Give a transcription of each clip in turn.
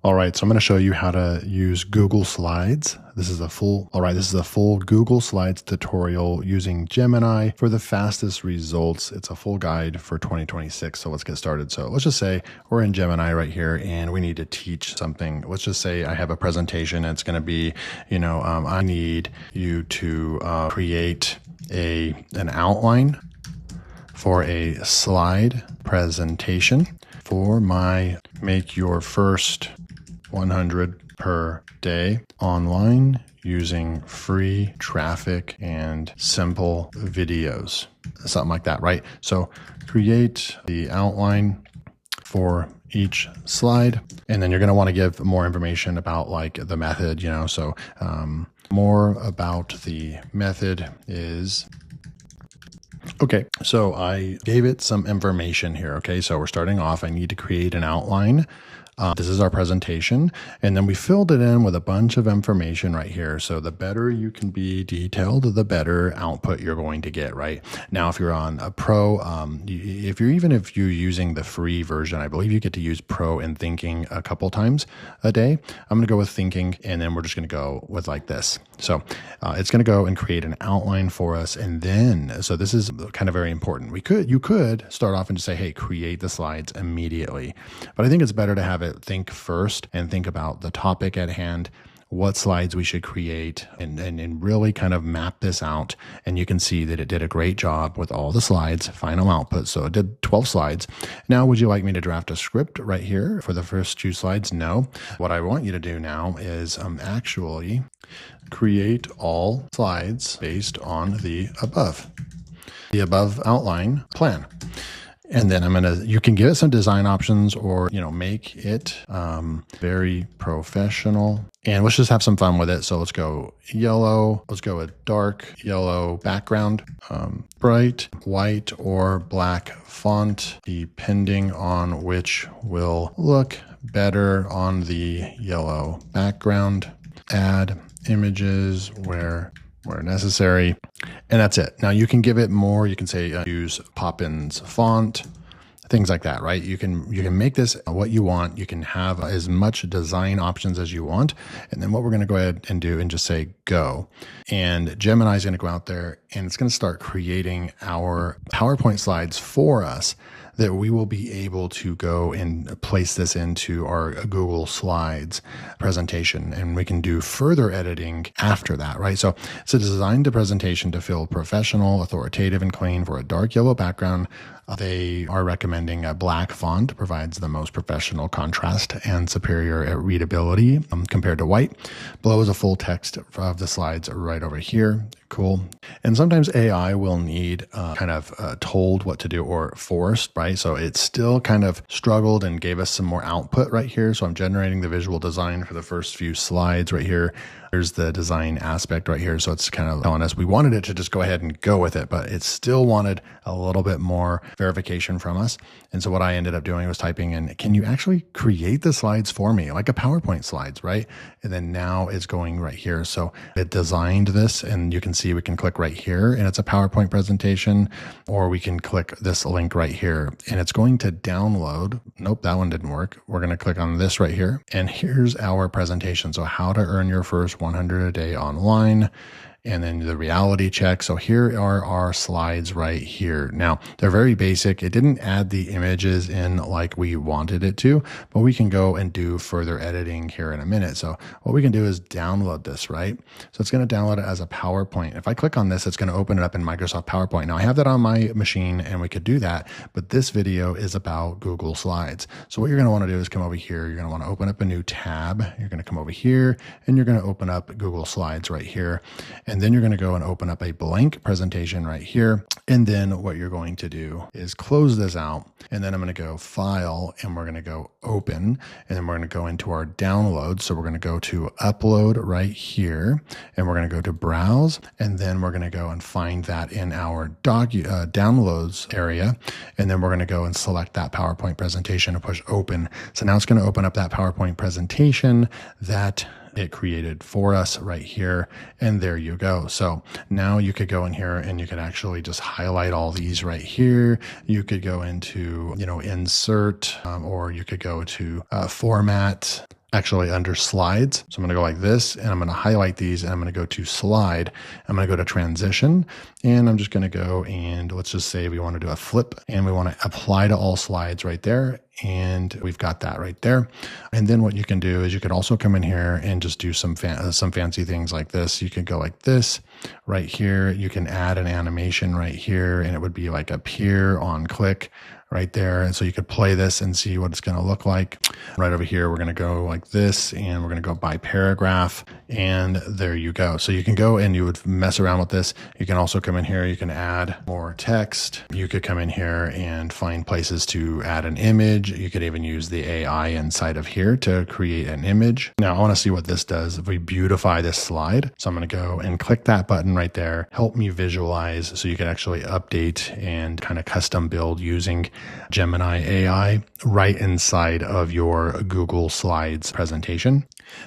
All right, so I'm going to show you how to use Google Slides. This is a full Google Slides tutorial using Gemini for the fastest results. It's a full guide for 2026. So let's get started. So let's just say we're in Gemini right here and we need to teach something. Let's just say I have a presentation. It's going to be, I need you to create an outline for a slide presentation for my make your first 100 per day online using free traffic and simple videos, something like that, right? So create the outline for each slide, and then you're going to want to give more information about like the method, so more about the method is okay. So I gave it some information here. Okay. So we're starting off. I need to create an outline. This is our presentation, and then we filled it in with a bunch of information right here. So the better you can be detailed, the better output you're going to get, right? Now, if you're on a pro, if you're using the free version, I believe you get to use pro and thinking a couple times a day. I'm going to go with thinking, and then we're just going to go with like this. So it's going to go and create an outline for us. And then, so this is kind of very important. You could start off and just say, hey, create the slides immediately. But I think it's better to have it think first and think about the topic at hand, what slides we should create, and really kind of map this out. And you can see that it did a great job with all the slides, final output. So it did 12 slides. Now, would you like me to draft a script right here for the first 2 slides? No. What I want you to do now is actually create all slides based on the above outline plan. And then you can give it some design options or, make it very professional. And let's just have some fun with it. So let's go yellow. Let's go with dark yellow background, bright white or black font, depending on which will look better on the yellow background. Add images where necessary. And that's it. Now you can give it more. You can say use Poppins font, things like that, right? You can make this what you want. You can have as much design options as you want. And then what we're going to go ahead and do and just say go. And Gemini is going to go out there and it's going to start creating our PowerPoint slides for us that we will be able to go and place this into our Google Slides presentation. And we can do further editing after that, right? So it's designed the presentation to feel professional, authoritative, and clean for a dark yellow background. They are recommending a black font provides the most professional contrast and superior readability compared to white. Below is a full text of the slides right over here. Cool. And sometimes AI will need told what to do or forced, right? So it still kind of struggled and gave us some more output right here. So I'm generating the visual design for the first few slides right here. There's the design aspect right here. So it's kind of telling us we wanted it to just go ahead and go with it, but it still wanted a little bit more verification from us. And so what I ended up doing was typing in, can you actually create the slides for me? Like a PowerPoint slides, right? And then now it's going right here. So it designed this, and you can see we can click right here and it's a PowerPoint presentation, or we can click this link right here and it's going to download. Nope, that one didn't work. We're going to click on this right here. And here's our presentation. So how to earn your first 100 a day online. And then the reality check. So here are our slides right here. Now, they're very basic. It didn't add the images in like we wanted it to, but we can go and do further editing here in a minute. So what we can do is download this, right? So it's going to download it as a PowerPoint. If I click on this, it's going to open it up in Microsoft PowerPoint. Now I have that on my machine and we could do that, but this video is about Google Slides. So what you're going to want to do is come over here. You're going to want to open up a new tab. You're going to come over here and you're going to open up Google Slides right here. And then you're going to go and open up a blank presentation right here. And then what you're going to do is close this out. And then I'm going to go File and we're going to go Open. And then we're going to go into our download. So we're going to go to Upload right here. And we're going to go to Browse. And then we're going to go and find that in our downloads area. And then we're going to go and select that PowerPoint presentation and push Open. So now it's going to open up that PowerPoint presentation that it created for us right here. And there you go. So now you could go in here and you could actually just highlight all these right here. You could go into, insert, or you could go to format. actually under slides. So I'm going to go like this, and I'm going to highlight these, and I'm going to go to slide. I'm going to go to transition, and I'm just going to go, and let's just say we want to do a flip, and we want to apply to all slides right there. And we've got that right there. And then what you can do is you could also come in here and just do some fancy things like this. You could go like this right here. You can add an animation right here, and it would be like appear on click right there. And so you could play this and see what it's going to look like. Right over here, we're going to go like this, and we're going to go by paragraph, and there you go. So you can go and you would mess around with this. You can also come in here, you can add more text. You could come in here and find places to add an image. You could even use the AI inside of here to create an image. Now I want to see what this does if we beautify this slide. So I'm going to go and click that button right there, help me visualize, so you can actually update and kind of custom build using Gemini AI right inside of your Google Slides presentation.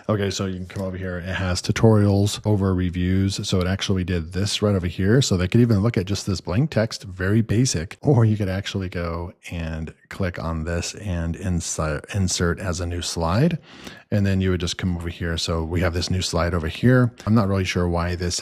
Okay, so you can come over here. It has tutorials over reviews. So it actually did this right over here. So they could even look at just this blank text, very basic, or you could actually go and click on this and insert as a new slide. And then you would just come over here. So we have this new slide over here. I'm not really sure why this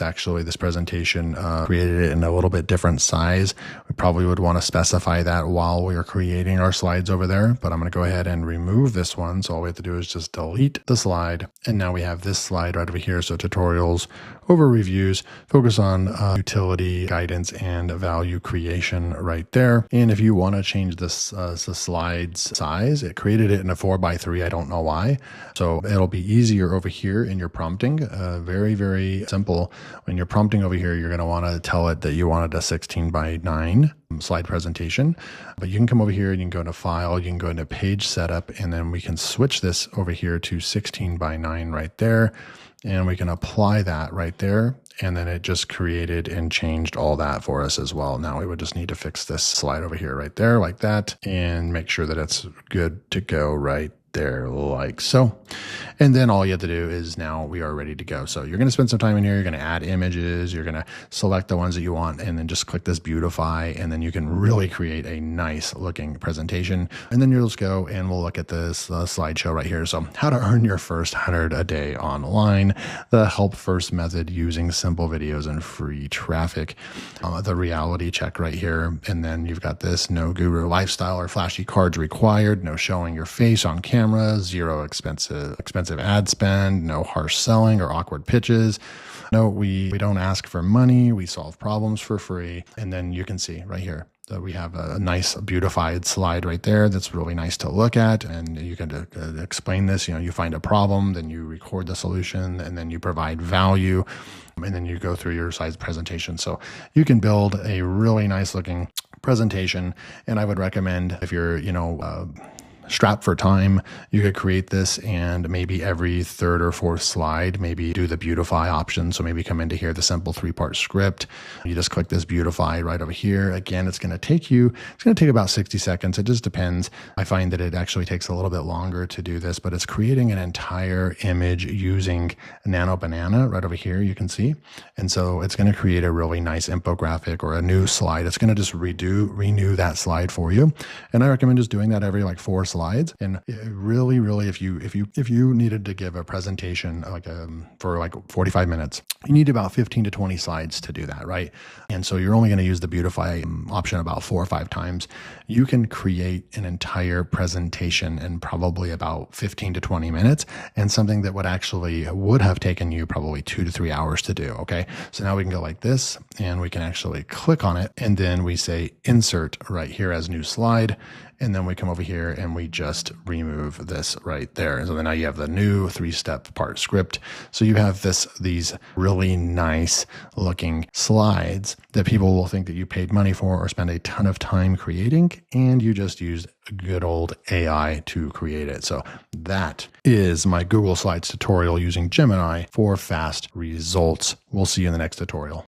presentation created it in a little bit different size. We probably would want to specify that while we are creating our slides over there, but I'm going to go ahead and remove this one. So all we have to do is just delete the slide. And now we have this slide right over here. So tutorials over reviews, focus on utility, guidance, and value creation right there. And if you want to change this the slide's size, it created it in a 4x3. I don't know why. So it'll be easier over here in your prompting. Very, very simple. When you're prompting over here, you're going to want to tell it that you wanted a 16:9 slide presentation. But you can come over here and you can go to file, you can go into page setup, and then we can switch this over here to 16:9 right there. And we can apply that right there. And then it just created and changed all that for us as well. Now we would just need to fix this slide over here right there like that, and make sure that it's good to go right there like so. And then all you have to do is now we are ready to go. So you're going to spend some time in here. You're going to add images. You're going to select the ones that you want, and then just click this beautify. And then you can really create a nice looking presentation. And then you'll just go and we'll look at this slideshow right here. So how to earn your first 100 a day online, the help first method using simple videos and free traffic, the reality check right here. And then you've got this no guru lifestyle or flashy cards required, no showing your face on camera, zero expensive ad spend, no harsh selling or awkward pitches. No, we don't ask for money. We solve problems for free. And then you can see right here that we have a nice beautified slide right there that's really nice to look at. And you can explain this. You know, you find a problem, then you record the solution, and then you provide value, and then you go through your slides presentation. So you can build a really nice looking presentation. And I would recommend, if you're, strapped for time, you could create this, and maybe every third or fourth slide, maybe do the beautify option. So maybe come into here, the simple 3-part script. You just click this beautify right over here. Again, it's going to take about 60 seconds. It just depends. I find that it actually takes a little bit longer to do this, but it's creating an entire image using Nano Banana right over here. You can see. And so it's going to create a really nice infographic or a new slide. It's going to just renew that slide for you. And I recommend just doing that every 4 slides. And really, if you needed to give a presentation for 45 minutes, you need about 15 to 20 slides to do that, right? And so you're only going to use the beautify option about 4 or 5 times. You can create an entire presentation in probably about 15 to 20 minutes, and something that would have taken you probably 2 to 3 hours to do. Okay, so now we can go like this, and we can actually click on it, and then we say insert right here as new slide. And then we come over here and we just remove this right there. So then now you have the new 3-step part script. So you have these really nice looking slides that people will think that you paid money for or spend a ton of time creating, and you just used good old AI to create it. So that is my Google Slides tutorial using Gemini for fast results. We'll see you in the next tutorial.